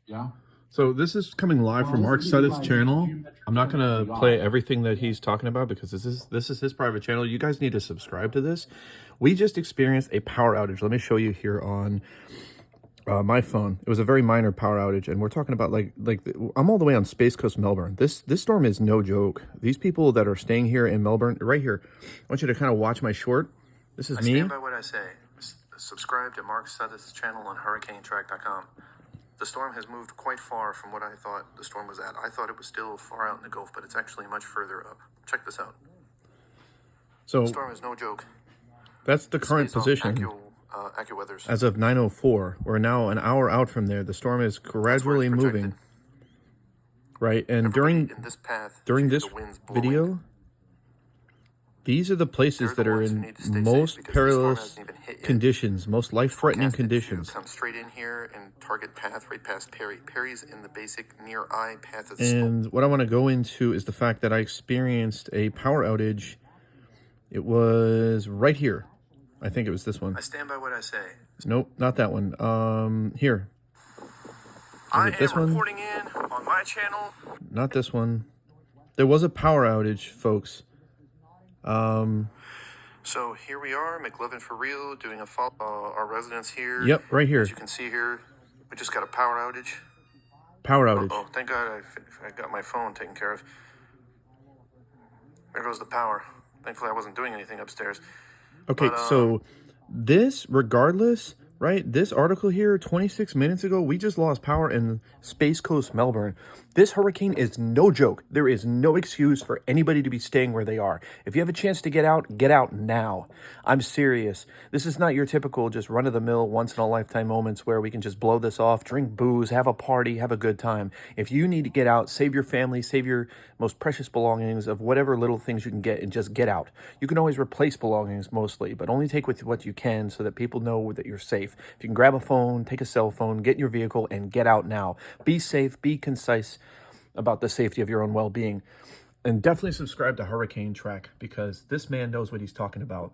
Yeah. So this is coming live from Mark Sudduth's channel. I'm not gonna play everything that he's talking about because this is his private channel. You guys need to subscribe to this. We just experienced a power outage. Let me show you here on my phone. It was a very minor power outage, and we're talking about I'm all the way on Space Coast, Melbourne. This storm is no joke. These people that are staying here in Melbourne, right here, I want you to kind of watch my short. This is me. I stand by what I say. Subscribe to Mark Sudduth's channel on hurricanetrack.com. The storm has moved quite far from what I thought the storm was at. I thought it was still far out in the Gulf, but it's actually much further up. Check this out. So the storm is no joke. That's the current position. AccuWeathers. As of 9:04, we're now an hour out from there. The storm is gradually moving. Right, and during this video, these are the places that are in most perilous conditions, most life-threatening conditions. Come straight in here and target path right past Perry. Perry's in the basic near eye path of the storm. And what I want to go into is the fact that I experienced a power outage. It was right here. I think it was this one. I stand by what I say. Nope, not that one. Here. I am reporting in on my channel. Not this one. There was a power outage, folks. So here we are, Mcluvin for real, doing a follow our residents here. Yep, right here. As you can see here, we just got a power outage. Power outage. Oh, thank God I got my phone taken care of. There goes the power. Thankfully, I wasn't doing anything upstairs. Okay, but, so this, regardless, right? This article here, 26 minutes ago, we just lost power in Space Coast, Melbourne. This hurricane is no joke. There is no excuse for anybody to be staying where they are. If you have a chance to get out now. I'm serious. This is not your typical just run-of-the-mill, once-in-a-lifetime moments where we can just blow this off, drink booze, have a party, have a good time. If you need to get out, save your family, save your most precious belongings of whatever little things you can get, and just get out. You can always replace belongings mostly, but only take with what you can so that people know that you're safe. If you can grab a phone, take a cell phone, get in your vehicle, and get out now. Be safe, be concise about the safety of your own well-being. And definitely subscribe to Hurricane Track because this man knows what he's talking about.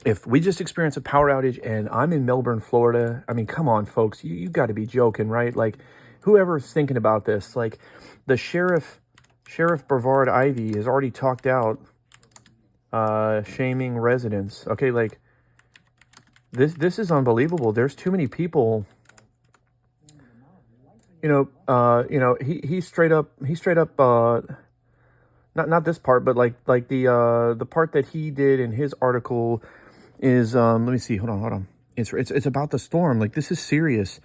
If we just experienced a power outage and I'm in Melbourne, Florida, I mean, come on, folks, you got to be joking, right? Like, whoever's thinking about this, like, the Sheriff Brevard Ivy has already talked out shaming residents. Okay, like, this is unbelievable. There's too many people. He straight up not this part, but like the part that he did in his article is let me see, hold on. It's about the storm. Like, this is serious.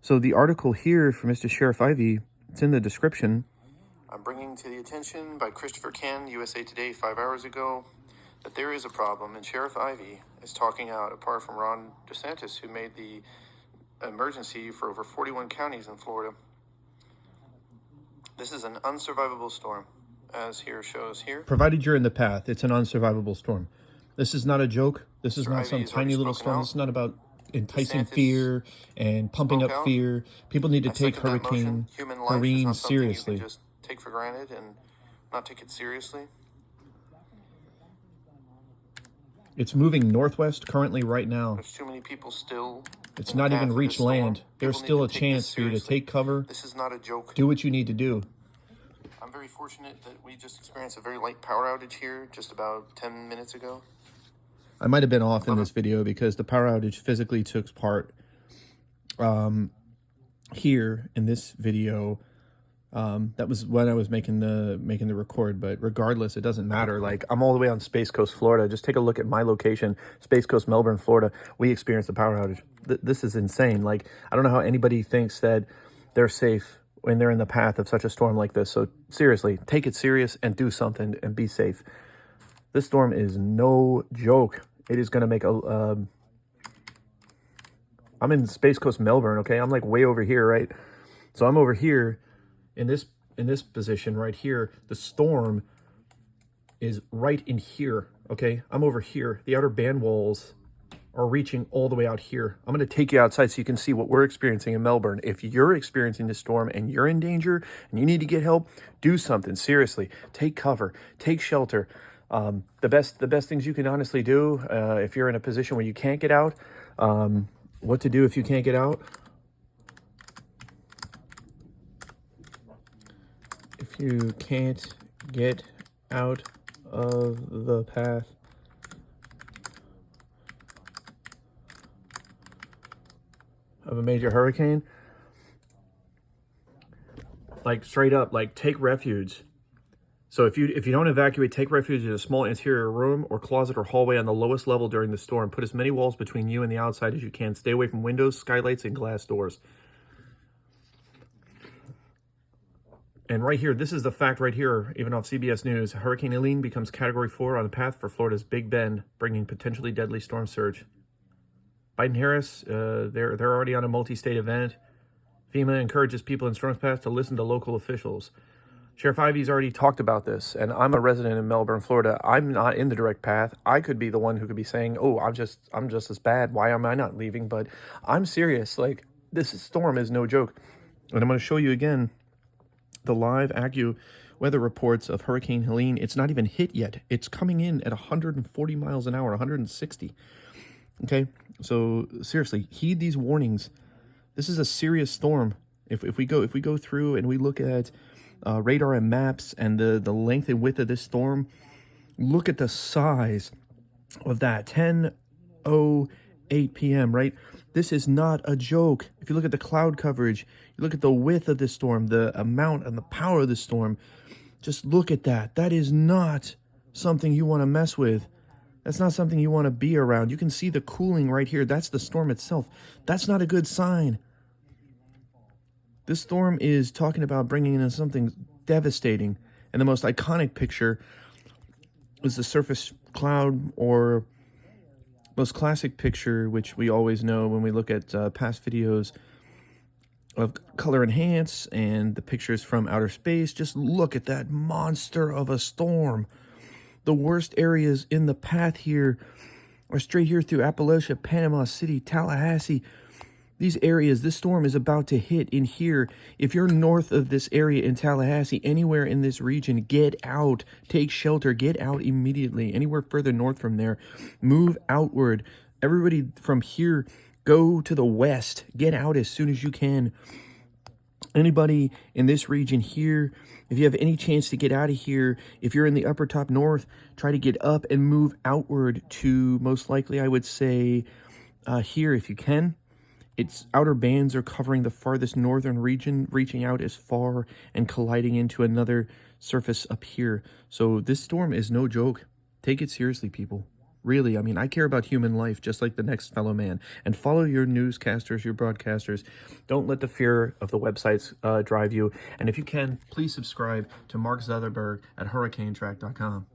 So the article here for Mr. Sheriff Ivy, it's in the description. I'm bringing to the attention by Christopher Ken, USA Today, 5 hours ago, that there is a problem, and Sheriff Ivy is talking out, apart from Ron DeSantis, who made the emergency for over 41 counties in Florida. This is an unsurvivable storm, as here shows here. Provided you're in the path, it's an unsurvivable storm. This is not a joke. This is not some tiny little storm. This is not about enticing fear and pumping up fear. People need to take Hurricane Helene seriously. Just take for granted and not take it seriously. It's moving northwest currently right now. There's too many people still. It's not even reached land. There's still a chance for you to take cover. This is not a joke. Do what you need to do. I'm very fortunate that we just experienced a very light power outage here just about 10 minutes ago. I might have been off in this video because the power outage physically took part here in this video. That was when I was making the record, but regardless, it doesn't matter. Like, I'm all the way on Space Coast, Florida. Just take a look at my location, Space Coast, Melbourne, Florida. We experienced a power outage. This is insane. Like, I don't know how anybody thinks that they're safe when they're in the path of such a storm like this. So seriously, take it serious and do something and be safe. This storm is no joke. It is going to make a... I'm in Space Coast, Melbourne, okay? I'm like way over here, right? So I'm over here. In this position right here, the storm is right in here, okay? I'm over here. The outer band walls are reaching all the way out here. I'm going to take you outside so you can see what we're experiencing in Melbourne. If you're experiencing this storm and you're in danger and you need to get help, do something. Seriously, take cover, take shelter. The best things you can honestly do if you're in a position where you can't get out, what to do if you can't get out. You can't get out of the path. Of a major hurricane. Like straight up, like take refuge. So if you don't evacuate, take refuge in a small interior room or closet or hallway on the lowest level during the storm. Put as many walls between you and the outside as you can. Stay away from windows, skylights, and glass doors. And right here, this is the fact right here, even off CBS News. Hurricane Helene becomes Category 4 on the path for Florida's Big Bend, bringing potentially deadly storm surge. Biden-Harris, they're already on a multi-state event. FEMA encourages people in storm's path to listen to local officials. Sheriff Ivey's already talked about this, and I'm a resident in Melbourne, Florida. I'm not in the direct path. I could be the one who could be saying, "Oh, I'm just as bad. Why am I not leaving?" But I'm serious. Like, this storm is no joke. And I'm going to show you again the live weather reports of Hurricane Helene. It's not even hit yet. It's coming in at 140 miles an hour, 160. Okay, so seriously, heed these warnings. This is a serious storm. If we go through and we look at radar and maps and the length and width of this storm, look at the size of that. 10:08 p.m. Right? This is not a joke. If you look at the cloud coverage, you look at the width of this storm, the amount and the power of the storm. Just look at that. That is not something you want to mess with. That's not something you want to be around. You can see the cooling right here. That's the storm itself. That's not a good sign. This storm is talking about bringing in something devastating. And the most iconic picture is the surface cloud, or most classic picture, which we always know when we look at past videos of color enhance and the pictures from outer space. Just look at that monster of a storm. The worst areas in the path here are straight here through Appalachia, Panama City, Tallahassee. These areas, this storm is about to hit in here. If you're north of this area in Tallahassee, anywhere in this region, get out. Take shelter. Get out immediately. Anywhere further north from there, move outward. Everybody from here, go to the west. Get out as soon as you can. Anybody in this region here, if you have any chance to get out of here, if you're in the upper top north, try to get up and move outward to, most likely, I would say, here if you can. Its outer bands are covering the farthest northern region, reaching out as far and colliding into another surface up here. So this storm is no joke. Take it seriously, people. Really, I mean, I care about human life just like the next fellow man. And follow your newscasters, your broadcasters. Don't let the fear of the websites drive you. And if you can, please subscribe to Mark Zuckerberg at hurricanetrack.com.